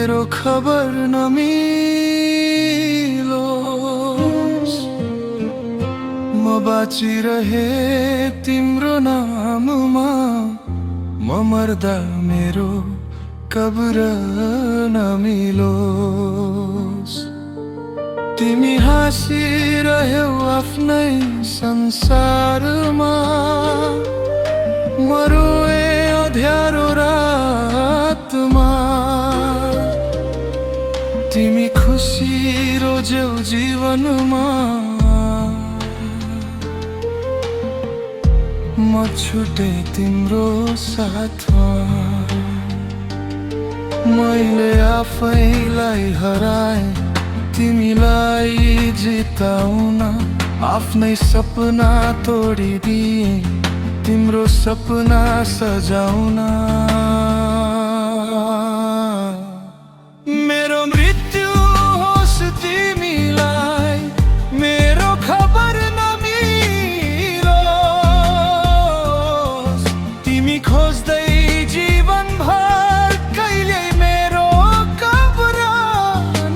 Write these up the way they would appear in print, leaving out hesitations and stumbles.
मेरो खबर नमिलोस्। म बाँचिरहे तिम्रो नाममा, म मर्दा मेरो कब्र नमिलोस्। तिमी हाँसिरह्यौ आफ्नै संसारमा, म रोए अँध्यारो रातमा। तिमी खुसी रोज्यौ जीवनमा, म छुटे तिम्रो साथमा। मैले आफैलाई हराए तिमीलाई जिताउन, आफ्नै सपना तोडिदिए तिम्रो सपना सजाउन। मेरो मृत्यु होस् तिमीलाई मेरो खबर नमिलोस्। तिमी खोज्दै जीवनभर कहिल्यै मेरो कब्र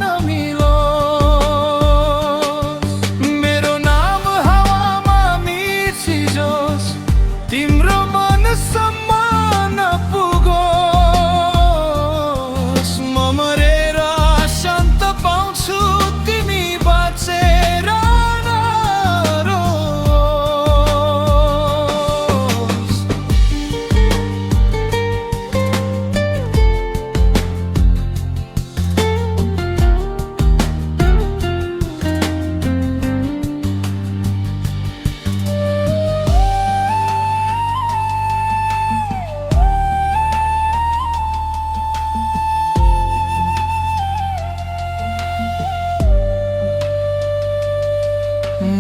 नमिलोस्। मेरो नाम हावामा मिचियोस्, तिम्रो मनसम्म नपुगोस्। म मरेर शान्त पाउँछु, तिमी बाँचेर नरोस्।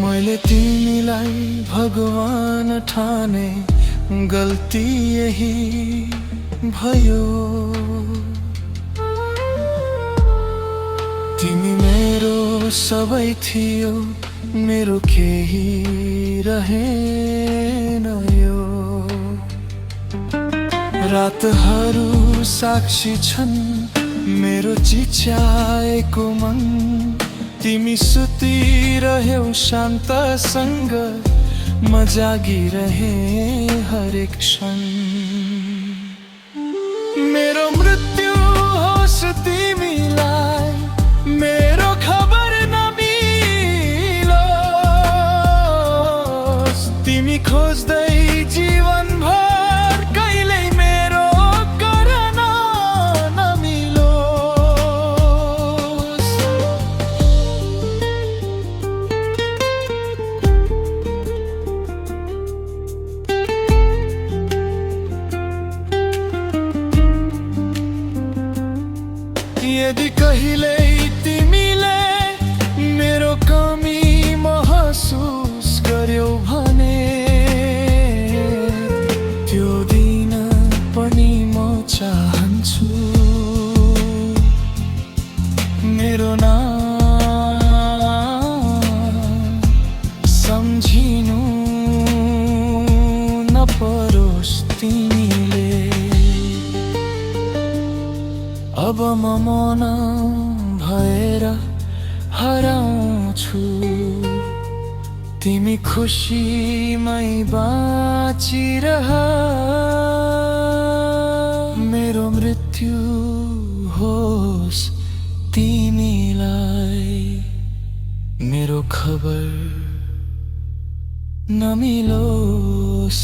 मैले तिमीलाई भगवान ठाने, गल्ती यही भयो। तिमी मेरो सबै थियौ, मेरो केही रहेन यो। रातहरू साक्षी छन् मेरो चिच्याएको मन, तिमी सुतिरह्यौ शान्तसँग, म जागिरहे हरेक क्षण। मेरो मृत्यु होस् तिमीलाई मेरो खबर नमिलोस्। तिमी खोज्दै जीवनभर कहिल्यै मेरो गर्न नमिलोस्। यदि कहिल्यै तिमीले मेरो कमी महसुस गर्यौ भने, त्यो दिन पनि म चाहन्छु मेरो नाम सम्झिनु नपरोस् तिमीले। अब म मौन भएर हराउँछु, तिमी खुसीमै बाँचिरह। मेरो मृत्यु होस् तिमीलाई मेरो खबर नमिलोस्।